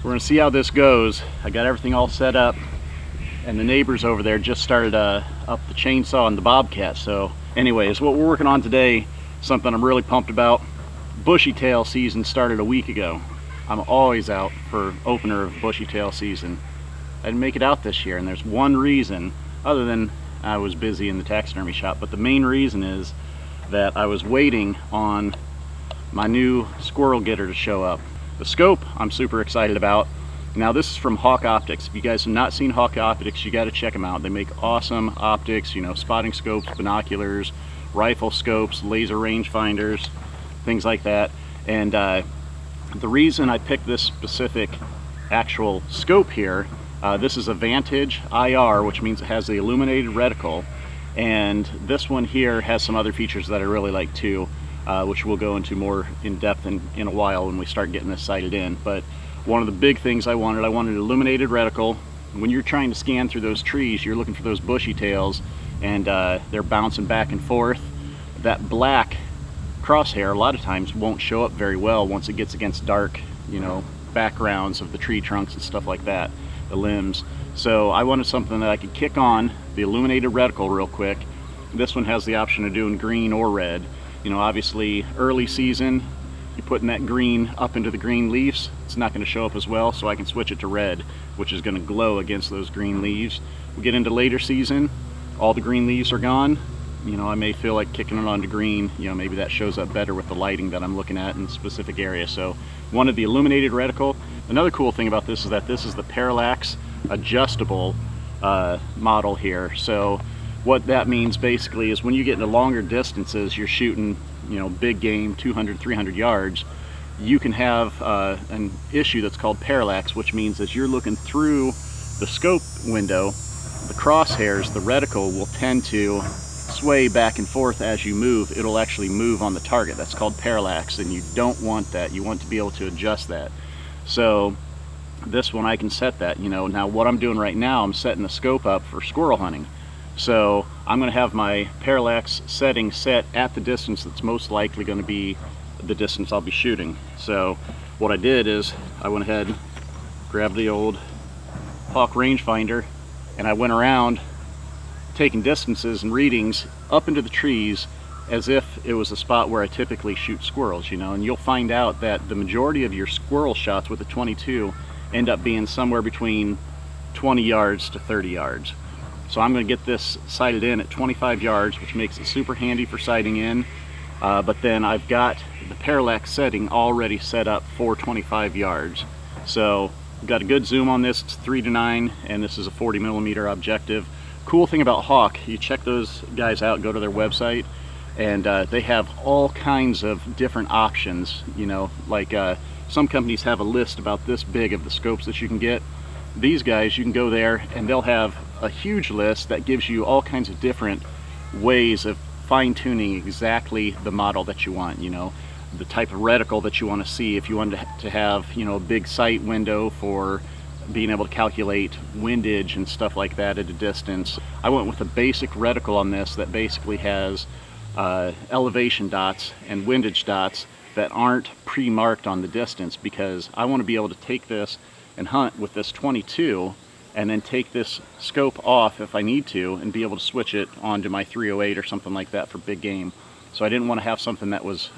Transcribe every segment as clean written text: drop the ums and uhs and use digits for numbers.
We're gonna see how this goes. I got everything all set up, and the neighbors over there just started up the chainsaw and the bobcat. So anyways, what we're working on today, something I'm really pumped about. Bushy tail season started a week ago. I'm always out for opener of bushy tail season. I didn't make it out this year, and there's one reason, other than I was busy in the taxidermy shop, but the main reason is that I was waiting on my new squirrel getter to show up. The scope I'm super excited about. Now this is from Hawke Optics. If you guys have not seen Hawke Optics, you got to check them out. They make awesome optics, you know, spotting scopes, binoculars, rifle scopes, laser rangefinders, things like that. And the reason I picked this specific actual scope here, this is a Vantage IR, which means it has the illuminated reticle, and this one here has some other features that I really like too, which we'll go into more in depth in a while when we start getting this sighted in. But one of the big things I wanted an illuminated reticle. When you're trying to scan through those trees, you're looking for those bushy tails, and they're bouncing back and forth. That black crosshair a lot of times won't show up very well once it gets against dark, you know, backgrounds of the tree trunks and stuff like that, the limbs. So I wanted something that I could kick on the illuminated reticle real quick. This one has the option of doing green or red. You know, obviously early season, you're putting that green up into the green leaves, it's not going to show up as well, so I can switch it to red, which is going to glow against those green leaves. We get into later season, all the green leaves are gone. You know, I may feel like kicking it onto green, you know, maybe that shows up better with the lighting that I'm looking at in a specific area. So wanted the illuminated reticle. Another cool thing about this is that this is the parallax adjustable model here. So what that means basically is when you get into longer distances, you're shooting, you know, big game, 200, 300 yards, you can have an issue that's called parallax, which means as you're looking through the scope window, the crosshairs, the reticle will tend to sway back and forth as you move. It'll actually move on the target. That's called parallax, and you don't want that. You want to be able to adjust that. So this one I can set that, you know. Now what I'm doing right now, I'm setting the scope up for squirrel hunting. So I'm going to have my parallax setting set at the distance that's most likely going to be the distance I'll be shooting. So what I did is I went ahead, grabbed the old Hawke rangefinder, and I went around taking distances and readings up into the trees as if it was a spot where I typically shoot squirrels, you know. And you'll find out that the majority of your squirrel shots with a 22 end up being somewhere between 20 yards to 30 yards. So I'm going to get this sighted in at 25 yards, which makes it super handy for sighting in. But then I've got the parallax setting already set up for 25 yards. So I've got a good zoom on this. It's 3:9, and this is a 40mm objective. Cool thing about Hawke, you check those guys out, go to their website, and they have all kinds of different options. You know, like some companies have a list about this big of the scopes that you can get. These guys, you can go there and they'll have a huge list that gives you all kinds of different ways of fine-tuning exactly the model that you want, you know, the type of reticle that you want to see. If you want to have, you know, a big sight window for being able to calculate windage and stuff like that at a distance. I went with a basic reticle on this that basically has elevation dots and windage dots that aren't pre-marked on the distance, because I want to be able to take this and hunt with this 22 and then take this scope off if I need to and be able to switch it onto my 308 or something like that for big game. So I didn't want to have something that was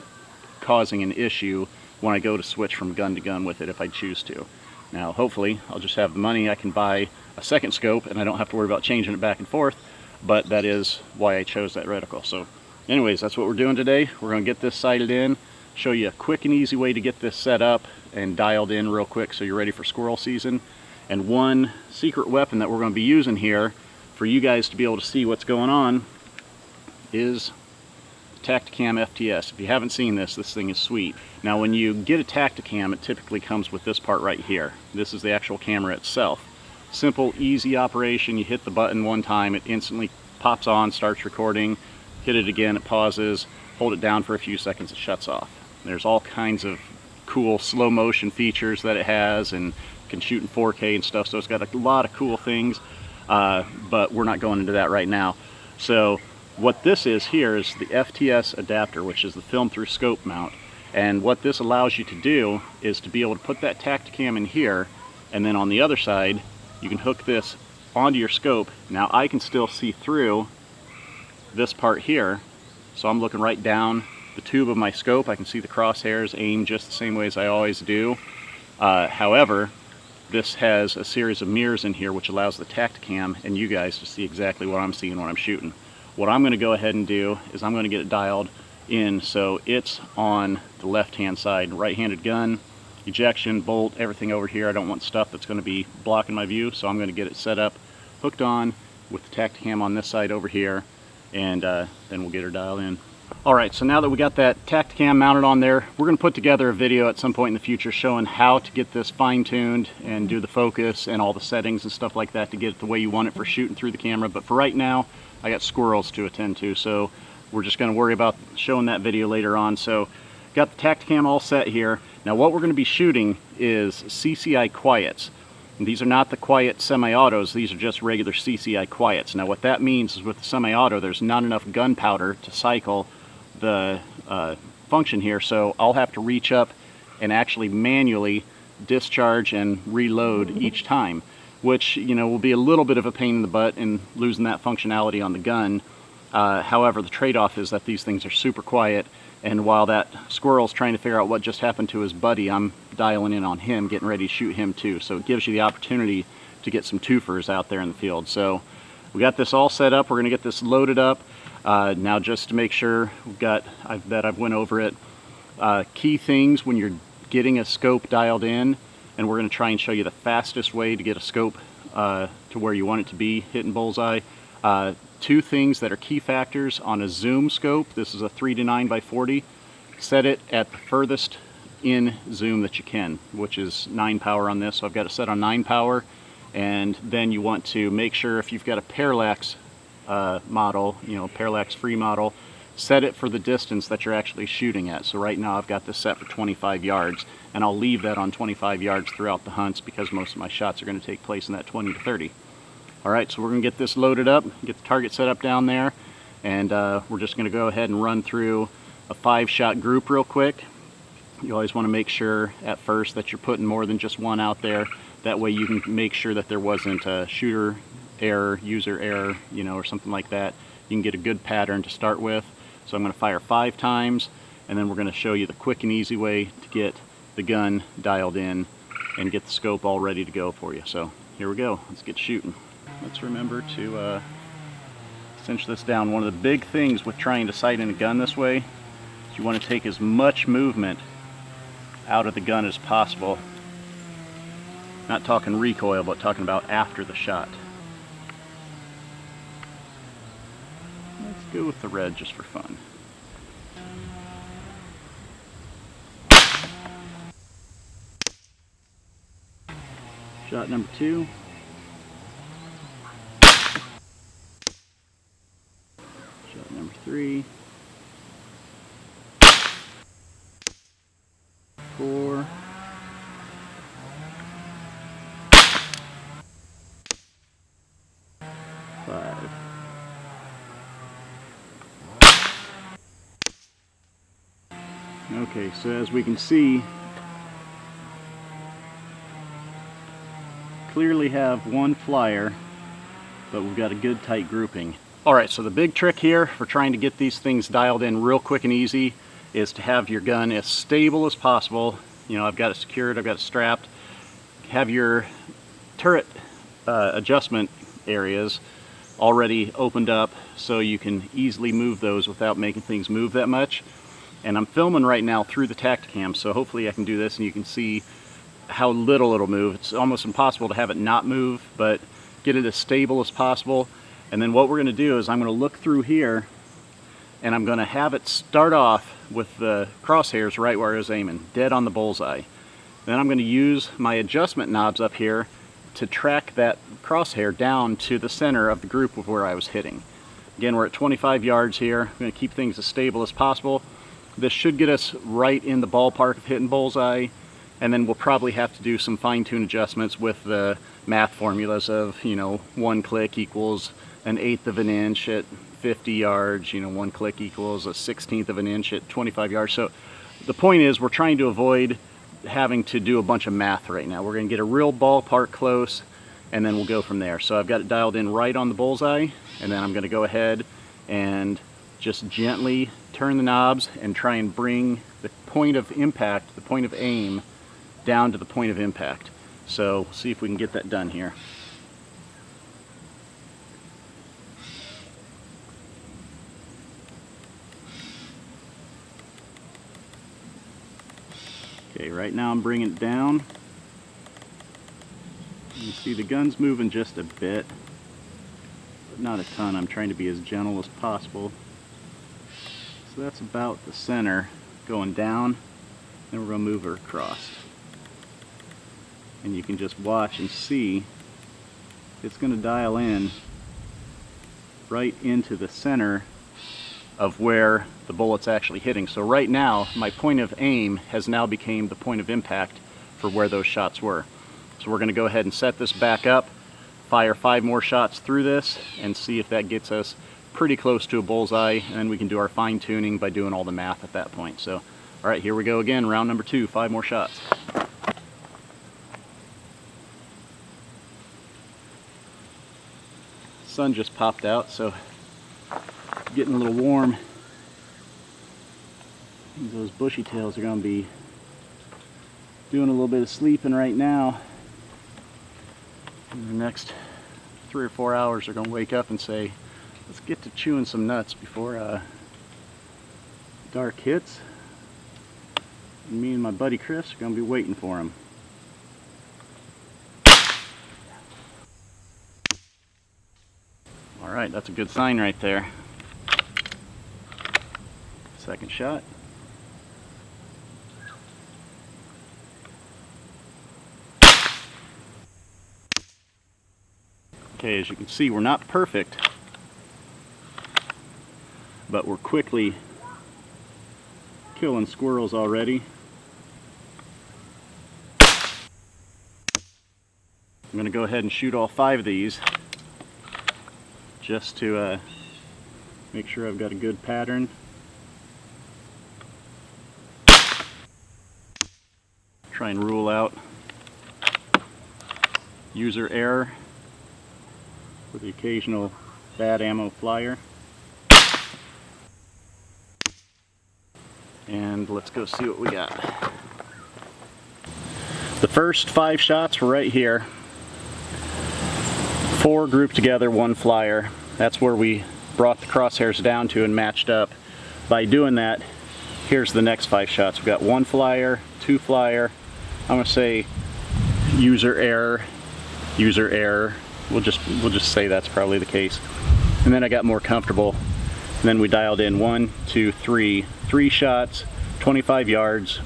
causing an issue when I go to switch from gun to gun with it if I choose to. Now hopefully I'll just have the money, I can buy a second scope and I don't have to worry about changing it back and forth, but that is why I chose that reticle. So anyways, that's what we're doing today. We're going to get this sighted in, show you a quick and easy way to get this set up and dialed in real quick so you're ready for squirrel season. And one secret weapon that we're going to be using here for you guys to be able to see what's going on is Tactacam FTS. If you haven't seen this, this thing is sweet. Now when you get a Tactacam, it typically comes with this part right here. This is the actual camera itself. Simple, easy operation. You hit the button one time, it instantly pops on, starts recording. Hit it again, it pauses. Hold it down for a few seconds, it shuts off. There's all kinds of cool slow motion features that it has, and can shoot in 4K and stuff, so it's got a lot of cool things, but we're not going into that right now. So what this is here is the FTS adapter, which is the film through scope mount. And what this allows you to do is to be able to put that Tactacam in here And then on the other side, you can hook this onto your scope. Now I can still see through this part here, so I'm looking right down the tube of my scope. I can see the crosshairs aimed just the same way as I always do. However, this has a series of mirrors in here which allows the Tactacam and you guys to see exactly what I'm seeing when I'm shooting. What I'm going to go ahead and do is I'm going to get it dialed in so it's on the left-hand side. Right-handed gun, ejection, bolt, everything over here. I don't want stuff that's going to be blocking my view, so I'm going to get it set up, hooked on with the Tactacam on this side over here, and then we'll get her dialed in. Alright, so now that we got that Tactacam mounted on there, we're going to put together a video at some point in the future showing how to get this fine-tuned and do the focus and all the settings and stuff like that to get it the way you want it for shooting through the camera. But for right now, I got squirrels to attend to, so we're just going to worry about showing that video later on. So, got the Tactacam all set here. Now what we're going to be shooting is CCI quiets. And these are not the quiet semi-autos, these are just regular CCI quiets. Now what that means is with the semi-auto, there's not enough gunpowder to cycle the function here, so I'll have to reach up and actually manually discharge and reload each time, which, you know, will be a little bit of a pain in the butt in losing that functionality on the gun. However, the trade-off is that these things are super quiet, and while that squirrel's trying to figure out what just happened to his buddy, I'm dialing in on him, getting ready to shoot him too. So it gives you the opportunity to get some twofers out there in the field. So we got this all set up. We're going to get this loaded up. Now just to make sure we've got, I've went over it. Key things when you're getting a scope dialed in, and we're going to try and show you the fastest way to get a scope to where you want it to be, hitting bullseye. Two things that are key factors on a zoom scope. This is a 3 to 9 by 40. Set it at the furthest in zoom that you can, which is 9 power on this. So I've got it set on 9 power. And then you want to make sure if you've got a parallax model, you know, parallax free model, set it for the distance that you're actually shooting at. So right now I've got this set for 25 yards, and I'll leave that on 25 yards throughout the hunts because most of my shots are going to take place in that 20 to 30. Alright, so we're going to get this loaded up, get the target set up down there, and we're just going to go ahead and run through a 5-shot group real quick. You always want to make sure at first that you're putting more than just one out there. That way you can make sure that there wasn't a shooter error, user error, you know, or something like that. You can get a good pattern to start with. So I'm going to fire 5 times, and then we're going to show you the quick and easy way to get the gun dialed in and get the scope all ready to go for you. So here we go, let's get shooting. Let's remember to cinch this down. One of the big things with trying to sight in a gun this way is you want to take as much movement out of the gun as possible. Not talking recoil, but talking about after the shot. Let's go with the red just for fun. Shot number 2. Shot number 3. 4. 5. Okay, so as we can see, clearly have one flyer, but we've got a good tight grouping. Alright, so the big trick here for trying to get these things dialed in real quick and easy is to have your gun as stable as possible. You know, I've got it secured, I've got it strapped. Have your turret adjustment areas already opened up so you can easily move those without making things move that much. And I'm filming right now through the Tactacam, so hopefully I can do this and you can see how little it'll move. It's almost impossible to have it not move, but get it as stable as possible. And then what we're going to do is I'm going to look through here and I'm going to have it start off with the crosshairs right where I was aiming, dead on the bullseye. Then I'm going to use my adjustment knobs up here to track that crosshair down to the center of the group of where I was hitting. Again, we're at 25 yards here. I'm going to keep things as stable as possible. This should get us right in the ballpark of hitting bullseye, and then we'll probably have to do some fine-tune adjustments with the math formulas of, you know, 1 click equals 1/8 of an inch at 50 yards, you know, 1 click equals 1/16 of an inch at 25 yards. So the point is we're trying to avoid having to do a bunch of math right now. We're going to get a real ballpark close, and then we'll go from there. So I've got it dialed in right on the bullseye, and then I'm going to go ahead and just gently turn the knobs and try and bring the point of impact, the point of aim, down to the point of impact. So see if we can get that done here. Okay, right now I'm bringing it down. You see the gun's moving just a bit, but not a ton. I'm trying to be as gentle as possible. So that's about the center going down, and we're going to move her across. And you can just watch and see it's going to dial in right into the center of where the bullet's actually hitting. So right now, my point of aim has now become the point of impact for where those shots were. So we're going to go ahead and set this back up, fire 5 more shots through this, and see if that gets us pretty close to a bullseye, and then we can do our fine tuning by doing all the math at that point. So, all right, here we go again, round number 2, 5 more shots. Sun just popped out, so getting a little warm. Those bushy tails are going to be doing a little bit of sleeping right now. In the next 3 or 4 hours, they're going to wake up and say, let's get to chewing some nuts before dark hits. And me and my buddy Chris are going to be waiting for him. All right, that's a good sign right there. Second shot. Okay, as you can see, we're not perfect, but we're quickly killing squirrels already. I'm going to go ahead and shoot all 5 of these just to make sure I've got a good pattern. Try and rule out user error with the occasional bad ammo flyer. And let's go see what we got. The first 5 shots were right here. 4 grouped together, 1 flyer. That's where we brought the crosshairs down to and matched up. By doing that, here's the next 5 shots. We've got 1 flyer, 2 flyer. I'm going to say user error. We'll just say that's probably the case. And then I got more comfortable. And then we dialed in 1, 2, 3 shots, 25 yards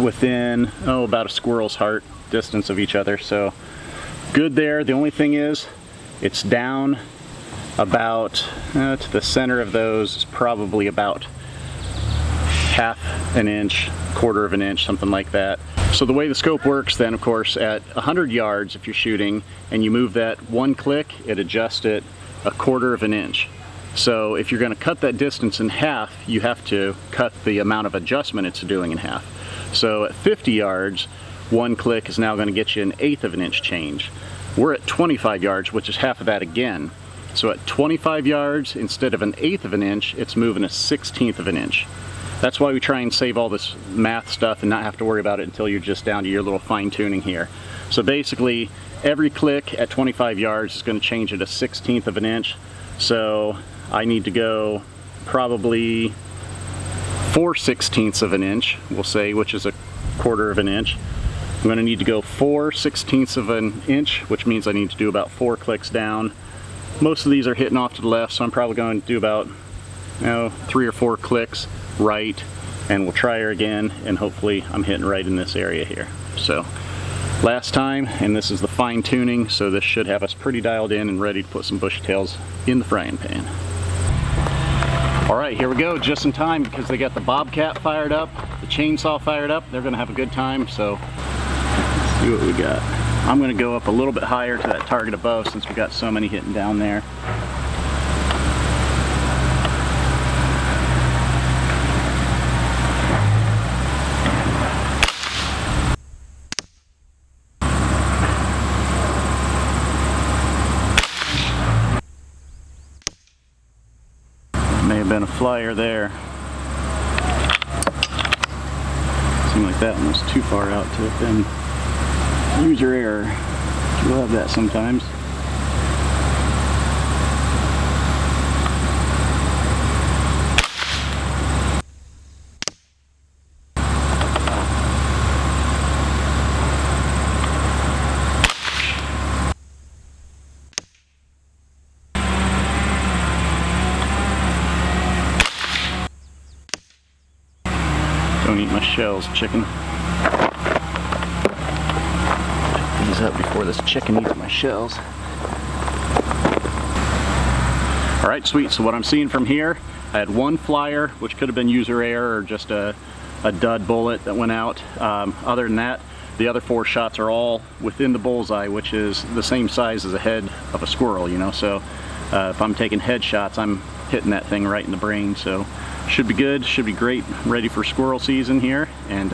within, about a squirrel's heart distance of each other. So good there. The only thing is, it's down about to the center of those is probably about half an inch, quarter of an inch, something like that. So the way the scope works then, of course, at 100 yards, if you're shooting and you move that 1 click, it adjusts it a quarter of an inch. So if you're going to cut that distance in half, you have to cut the amount of adjustment it's doing in half. So at 50 yards, 1 click is now going to get you an 1/8 of an inch change. We're at 25 yards, which is half of that again. So at 25 yards, instead of an 1/8 of an inch, it's moving a 1/16 of an inch. That's why we try and save all this math stuff and not have to worry about it until you're just down to your little fine tuning here. So basically, every click at 25 yards is going to change it a 1/16 of an inch. So I need to go probably 4/16 of an inch, we'll say, which is a quarter of an inch. I'm going to need to go 4/16 of an inch, which means I need to do about 4 clicks down. Most of these are hitting off to the left, so I'm probably going to do about 3 or 4 clicks right, and we'll try her again, and hopefully I'm hitting right in this area here. So last time, and this is the fine tuning, so this should have us pretty dialed in and ready to put some bushy tails in the frying pan. All right, here we go, just in time, because they got the bobcat fired up, the chainsaw fired up. They're gonna have a good time, so let's see what we got. I'm gonna go up a little bit higher to that target above since we got so many hitting down there. have been a flyer there. Seemed like that one was too far out to have been user error. You'll have that sometimes. Don't eat my shells, chicken. Pick these up before this chicken eats my shells. Alright, sweet. So what I'm seeing from here, I had one flyer, which could have been user error or just a dud bullet that went out. Other than that, the other 4 shots are all within the bullseye, which is the same size as a head of a squirrel, you know. So if I'm taking head shots, I'm hitting that thing right in the brain. So should be good, should be great, ready for squirrel season here, and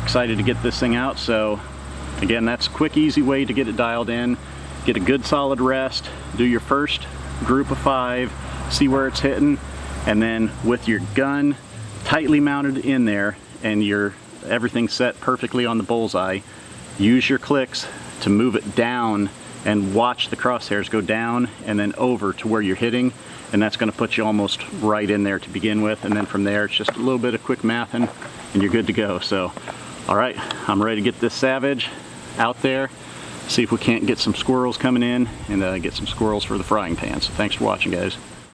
excited to get this thing out. So again, that's a quick, easy way to get it dialed in. Get a good solid rest, do your first group of 5, see where it's hitting, and then with your gun tightly mounted in there and everything set perfectly on the bullseye, use your clicks to move it down and watch the crosshairs go down and then over to where you're hitting, and that's going to put you almost right in there to begin with, and then from there it's just a little bit of quick mathing and you're good to go. So alright, I'm ready to get this Savage out there, see if we can't get some squirrels coming in and get some squirrels for the frying pan. So thanks for watching, guys.